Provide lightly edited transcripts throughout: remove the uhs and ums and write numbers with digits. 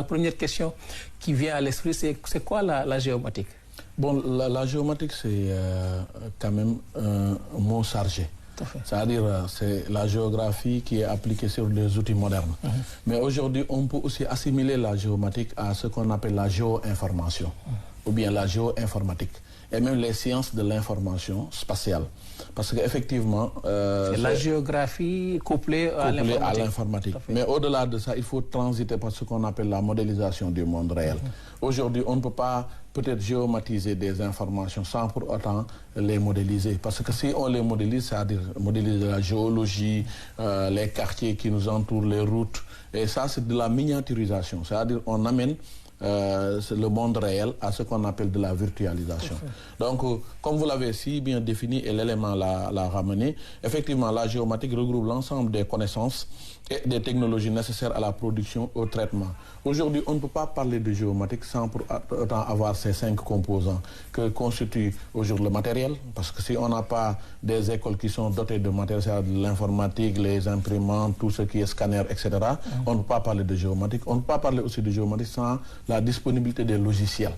La première question qui vient à l'esprit, c'est quoi la géomatique? Bon, la géomatique, c'est quand même un mot chargé. C'est-à-dire, c'est la géographie qui est appliquée sur des outils modernes. Mais aujourd'hui, on peut aussi assimiler la géomatique à ce qu'on appelle la géo-information, ou bien la géo-informatique, et même les sciences de l'information spatiale. Parce qu'effectivement... c'est la géographie couplée à l'informatique. Mais au-delà de ça, il faut transiter par ce qu'on appelle la modélisation du monde réel. Aujourd'hui, on ne peut pas peut-être géomatiser des informations sans pour autant les modéliser. Parce que si on les modélise, c'est-à-dire modéliser la géologie, les quartiers qui nous entourent, les routes, et ça c'est de la miniaturisation. C'est-à-dire on amène le monde réel à ce qu'on appelle de la virtualisation. Donc, comme vous l'avez si bien défini et l'élément l'a ramené, effectivement, la géomatique regroupe l'ensemble des connaissances et des technologies nécessaires à la production, au traitement. Aujourd'hui, on ne peut pas parler de géomatique sans pour autant avoir ces 5 composants que constitue aujourd'hui le matériel, parce que si on n'a pas des écoles qui sont dotées de matériel, c'est-à-dire de l'informatique, les imprimantes, tout ce qui est scanner, etc., on ne peut pas parler de géomatique. On ne peut pas parler aussi de géomatique sans la disponibilité des logiciels.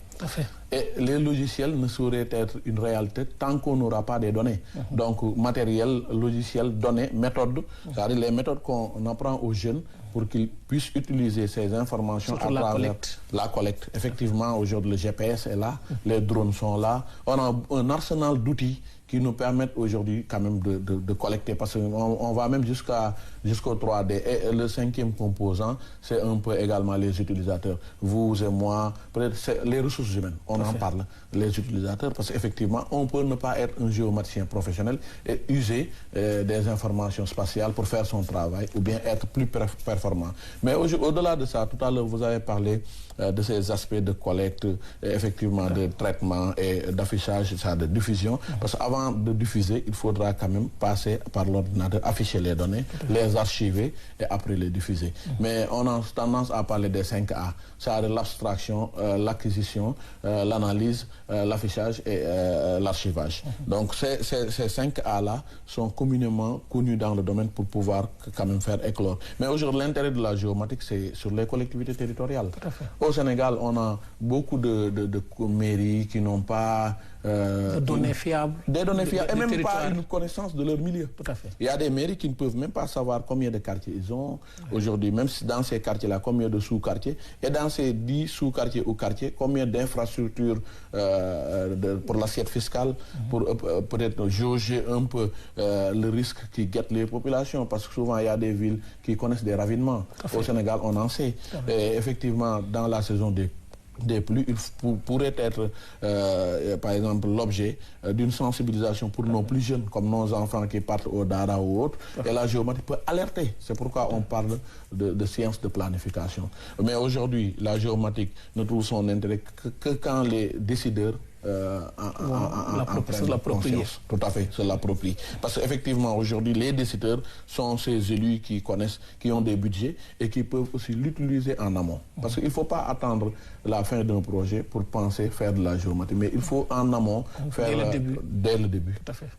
Et les logiciels ne sauraient être une réalité tant qu'on n'aura pas des données. Donc, matériel, logiciel, données, méthodes, c'est-à-dire les méthodes qu'on apprend aux jeunes pour qu'ils puissent utiliser ces informations à travers la collecte. Effectivement, aujourd'hui, le GPS est là, les drones sont là. On a un arsenal d'outils qui nous permettent aujourd'hui quand même de collecter, parce qu'on va même jusqu'au 3D. Et le 5e composant, c'est un peu également les utilisateurs. Vous et moi, peut-être c'est les ressources humaines, on en parle, les utilisateurs, parce qu'effectivement, on peut ne pas être un géomaticien professionnel et user des informations spatiales pour faire son travail, ou bien être plus performant. Mais au-delà de ça, tout à l'heure, vous avez parlé de ces aspects de collecte, effectivement de traitement et d'affichage, de diffusion, parce qu'avant de diffuser, il faudra quand même passer par l'ordinateur, afficher les données, les archiver et après les diffuser. Mais on a tendance à parler des 5A, c'est-à-dire l'abstraction, l'acquisition, l'analyse, l'affichage et l'archivage. Donc ces 5A-là sont communément connus dans le domaine pour pouvoir quand même faire éclore. Mais aujourd'hui, l'intérêt de la géomatique, c'est sur les collectivités territoriales. Au Sénégal, on a beaucoup de mairies qui n'ont pas... des données fiables. Des données fiables et même pas une connaissance de leur milieu. Il y a des mairies qui ne peuvent même pas savoir combien de quartiers ils ont aujourd'hui, même si dans ces quartiers-là, combien de sous-quartiers, et dans ces 10 sous-quartiers ou quartiers, combien d'infrastructures pour l'assiette fiscale, pour peut-être jauger un peu le risque qui guette les populations, parce que souvent il y a des villes qui connaissent des ravinements. Au Sénégal, on en sait. Et effectivement, dans la saison des pluies, il pourrait être, par exemple, l'objet d'une sensibilisation pour nos plus jeunes, comme nos enfants qui partent au Dara ou autre. Et la géomatique peut alerter. C'est pourquoi on parle de sciences de planification. Mais aujourd'hui, la géomatique ne trouve son intérêt que quand les décideurs se l'approprient. Tout à fait, se l'approprient. Parce qu'effectivement, aujourd'hui, les décideurs sont ces élus qui connaissent, qui ont des budgets et qui peuvent aussi l'utiliser en amont. Parce qu'il ne faut pas attendre la fin d'un projet pour penser faire de la géomatique, mais il faut en amont faire dès le début,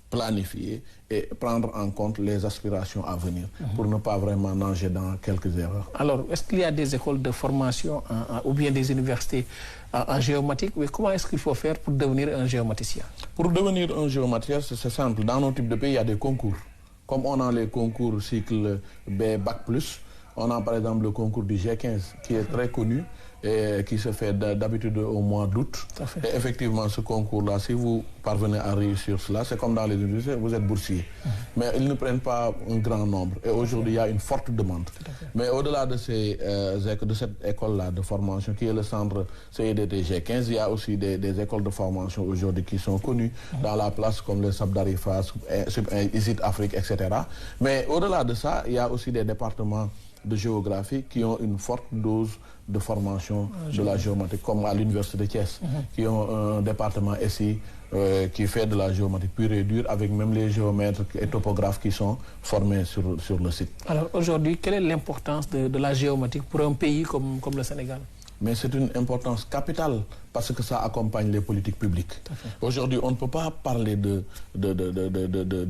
planifier et prendre en compte les aspirations à venir pour ne pas vraiment nager dans quelques erreurs. Alors, est-ce qu'il y a des écoles de formation ou bien des universités en géomatique? Mais comment est-ce qu'il faut faire pour devenir un géomaticien? Pour devenir un géomaticien, c'est simple. Dans nos types de pays, il y a des concours. Comme on a les concours cycle B, Bac+, on a par exemple le concours du G15 qui est très connu et qui se fait d'habitude au mois d'août. Et effectivement, ce concours-là, si vous parvenez à réussir cela, c'est comme dans les universités, vous êtes boursier. Mais ils ne prennent pas un grand nombre. Et aujourd'hui, il y a une forte demande. Mais au-delà de cette école-là de formation, qui est le centre CEDT G15, il y a aussi des écoles de formation aujourd'hui qui sont connues dans la place, comme le Sabdarifa, ISIT Afrique, etc. Mais au-delà de ça, il y a aussi des départements de géographie qui ont une forte dose de formation de la géomatique, comme à l'université de Thiès, qui ont un département SI qui fait de la géomatique pure et dure, avec même les géomètres et topographes qui sont formés sur le site. Alors aujourd'hui, quelle est l'importance de la géomatique pour un pays comme le Sénégal? Mais c'est une importance capitale parce que ça accompagne les politiques publiques. Aujourd'hui, on ne peut pas parler de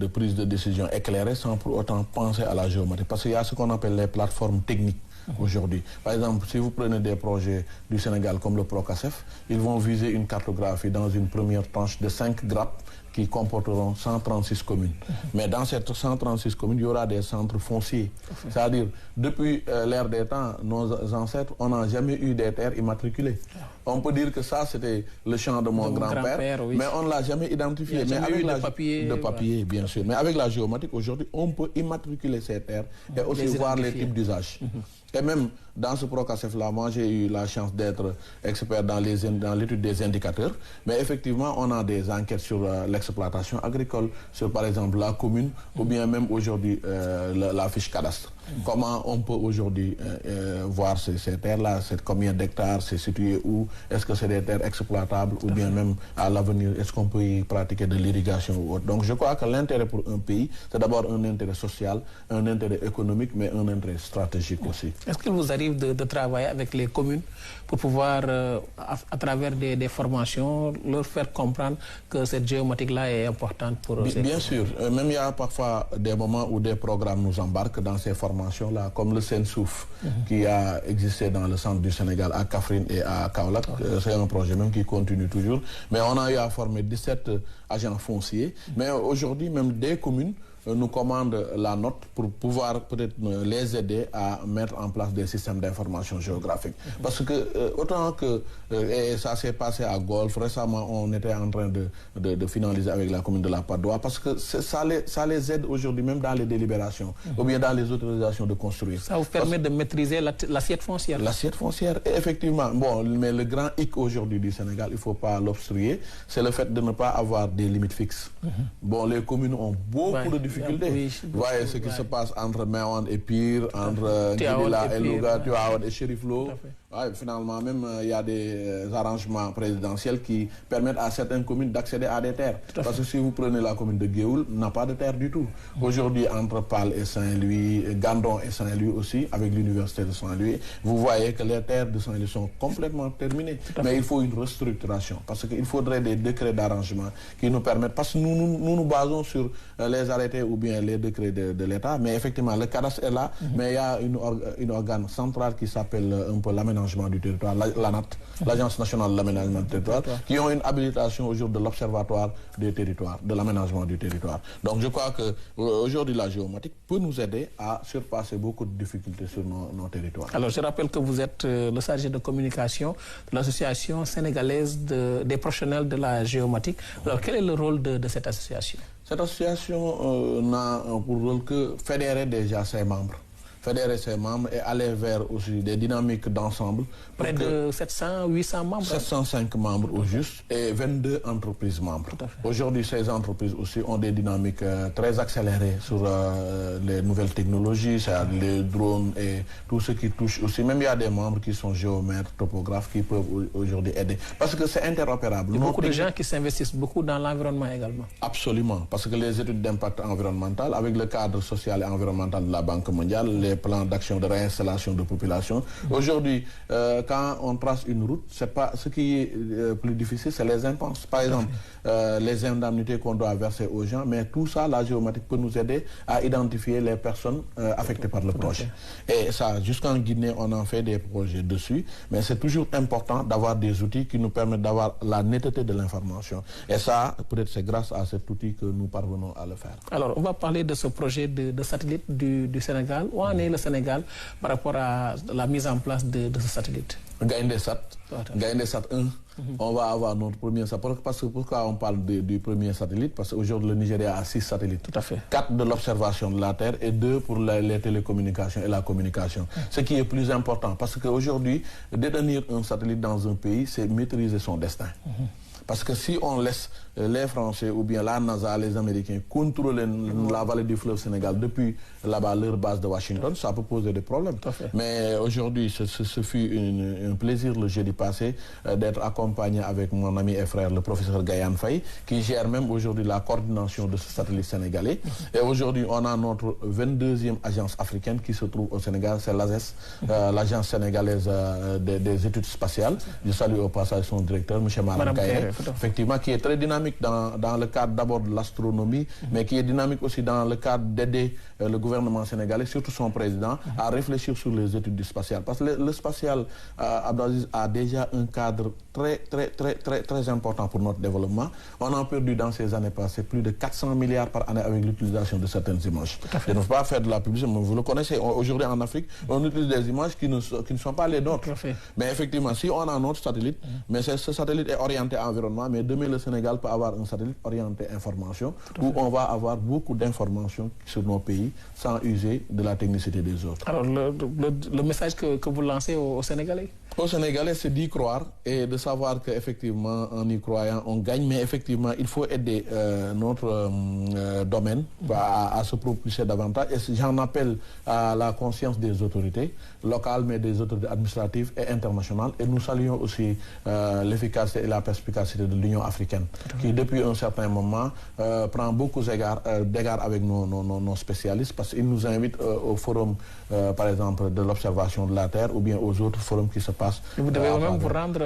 prise de décision éclairée sans pour autant penser à la géomatique. Parce qu'il y a ce qu'on appelle les plateformes techniques aujourd'hui. Par exemple, si vous prenez des projets du Sénégal comme le Procasef, ils vont viser une cartographie dans une première tranche de 5 grappes qui comporteront 136 communes. Mais dans ces 136 communes, il y aura des centres fonciers. C'est-à-dire, depuis l'ère des temps, nos ancêtres, on n'a jamais eu des terres immatriculées. On peut dire que ça, c'était le champ de mon grand-père, oui. Mais on ne l'a jamais identifié. Mais avec de papier, bien sûr. Mais avec la géomatique, aujourd'hui, on peut immatriculer ces terres et aussi voir les types d'usage. Et même dans ce Procasef-là, moi j'ai eu la chance d'être expert dans l'étude des indicateurs. Mais effectivement, on a des enquêtes sur l'exploitation agricole, sur par exemple la commune, ou bien même aujourd'hui la fiche cadastre. Comment on peut aujourd'hui voir ces terres-là, combien d'hectares, c'est situé où, est-ce que c'est des terres exploitables, ou bien même à l'avenir, est-ce qu'on peut y pratiquer de l'irrigation ou autre. Donc je crois que l'intérêt pour un pays, c'est d'abord un intérêt social, un intérêt économique, mais un intérêt stratégique aussi. Est-ce qu'il vous arrive de travailler avec les communes pour pouvoir, à travers des formations, leur faire comprendre que cette géomatique-là est importante pour eux? Bien sûr. Même il y a parfois des moments où des programmes nous embarquent dans ces formations-là, comme le Sensouf, qui a existé dans le centre du Sénégal, à Kaffrine et à Kaolack. C'est un projet même qui continue toujours. Mais on a eu à former 17 agents fonciers. Mais aujourd'hui, même des communes nous commandent la note pour pouvoir peut-être les aider à mettre en place des systèmes d'information géographique. Parce que autant que, et ça s'est passé à Golfe, récemment on était en train de finaliser avec la commune de la Patte d'Oie, parce que ça les aide aujourd'hui même dans les délibérations, ou bien dans les autorisations de construire. Ça vous permet de maîtriser l'assiette foncière. L'assiette foncière, et effectivement, bon, mais le grand hic aujourd'hui du Sénégal, il ne faut pas l'obstruer, c'est le fait de ne pas avoir des limites fixes. Bon, les communes ont beaucoup de difficultés. Oui, vous voyez ce qui se passe entre Meouane et Pire, entre Guédila et Louga, Tivaouane et Chérif Lo. Ouais, finalement, même il y a des arrangements présidentiels qui permettent à certaines communes d'accéder à des terres. Parce que si vous prenez la commune de Guéoul, n'a pas de terre du tout. Aujourd'hui, entre Pal et Saint-Louis, Gandon et Saint-Louis aussi, avec l'université de Saint-Louis, vous voyez que les terres de Saint-Louis sont complètement terminées. Mais il faut une restructuration, parce qu'il faudrait des décrets d'arrangement qui nous permettent, parce que nous basons sur les arrêtés ou bien les décrets de l'État, mais effectivement, le cadastre est là, mais il y a une organe centrale qui s'appelle un peu l'aménagement du territoire, l'ANAT, l'Agence nationale de l'aménagement du territoire, qui ont une habilitation aujourd'hui de l'Observatoire des territoires, de l'aménagement du territoire. Donc je crois que aujourd'hui la géomatique peut nous aider à surpasser beaucoup de difficultés sur nos territoires. Alors je rappelle que vous êtes le chargé de communication de l'association sénégalaise des professionnels de la géomatique. Alors quel est le rôle de cette association? Cette association n'a pour rôle que fédérer déjà ses membres. Fédérer ses membres et aller vers aussi des dynamiques d'ensemble. Près de 700, 800 membres. 705 membres au juste et 22 entreprises membres. Aujourd'hui, ces entreprises aussi ont des dynamiques très accélérées sur les nouvelles technologies, c'est-à-dire les drones et tout ce qui touche aussi. Même il y a des membres qui sont géomètres, topographes, qui peuvent aujourd'hui aider. Parce que c'est interopérable. Il y a beaucoup de gens qui s'investissent beaucoup dans l'environnement également. Absolument. Parce que les études d'impact environnemental, avec le cadre social et environnemental de la Banque mondiale, les plans d'action de réinstallation de population. Aujourd'hui, quand on trace une route, c'est pas ce qui est plus difficile, c'est les impenses. Par exemple, les indemnités qu'on doit verser aux gens, mais tout ça, la géomatique peut nous aider à identifier les personnes affectées par le projet. Et ça, jusqu'en Guinée, on en fait des projets dessus, mais c'est toujours important d'avoir des outils qui nous permettent d'avoir la netteté de l'information. Et ça, peut-être c'est grâce à cet outil que nous parvenons à le faire. Alors, on va parler de ce projet de satellite du Sénégal. Où en est le Sénégal par rapport à la mise en place de ce satellite? Gaïndé-Sat 1, on va avoir notre premier satellite. Parce que pourquoi on parle du premier satellite? Parce qu'aujourd'hui le Nigeria a 6 satellites. Tout à fait. 4 de l'observation de la Terre et 2 pour les télécommunications et la communication. Ce qui est plus important, parce qu'aujourd'hui, détenir un satellite dans un pays, c'est maîtriser son destin. Parce que si on laisse les Français ou bien la NASA, les Américains contrôler la vallée du fleuve Sénégal depuis là-bas, leur base de Washington, ça peut poser des problèmes. Mais aujourd'hui, ce fut un plaisir le jeudi passé d'être accompagné avec mon ami et frère, le professeur Gaïan Faye, qui gère même aujourd'hui la coordination de ce satellite sénégalais. Et aujourd'hui, on a notre 22e agence africaine qui se trouve au Sénégal, c'est l'ASES, l'agence sénégalaise des études spatiales. Je salue au passage son directeur, M. Maram Kaye, effectivement, qui est très dynamique dans le cadre d'abord de l'astronomie, mais qui est dynamique aussi dans le cadre d'aider le gouvernement sénégalais, surtout son président, à réfléchir sur les études du spatial. Parce que le spatial, Abdelaziz, a déjà un cadre très important pour notre développement. On a perdu dans ces années passées plus de 400 milliards par année avec l'utilisation de certaines images. Je ne veux pas faire de la publicité, mais vous le connaissez. Aujourd'hui en Afrique, on utilise des images qui ne sont pas les nôtres. Mais effectivement, si on a notre satellite, mais ce satellite est orienté environnement, mais demain le Sénégal peut avoir un satellite orienté information, où on va avoir beaucoup d'informations sur nos pays sans user de la technicité des autres. Alors le message que vous lancez aux Sénégalais? Aux Sénégalais, c'est d'y croire et de savoir qu'effectivement, en y croyant, on gagne. Mais effectivement, il faut aider notre domaine à se propulser davantage. Et j'en appelle à la conscience des autorités locales, mais des autorités administratives et internationales. Et nous saluons aussi l'efficacité et la perspicacité de l'Union africaine, qui depuis un certain moment prend beaucoup d'égards avec nos spécialistes, parce qu'ils nous invitent au forum, par exemple, de l'observation de la Terre, ou bien aux autres forums qui se passent. Vous devez même vous rendre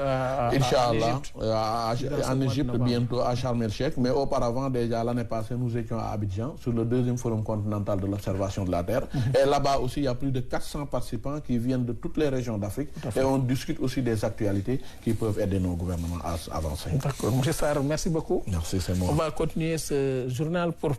en Égypte bientôt, à Sharm el-Sheikh. Mais auparavant, déjà l'année passée, nous étions à Abidjan sur le 2e forum continental de l'observation de la Terre. Et là-bas aussi, il y a plus de 400 participants qui viennent de toutes les régions d'Afrique. Et on discute aussi des actualités qui peuvent aider nos gouvernements à avancer. D'accord. M. Sarr, merci beaucoup. Merci, c'est moi. On va continuer ce journal pour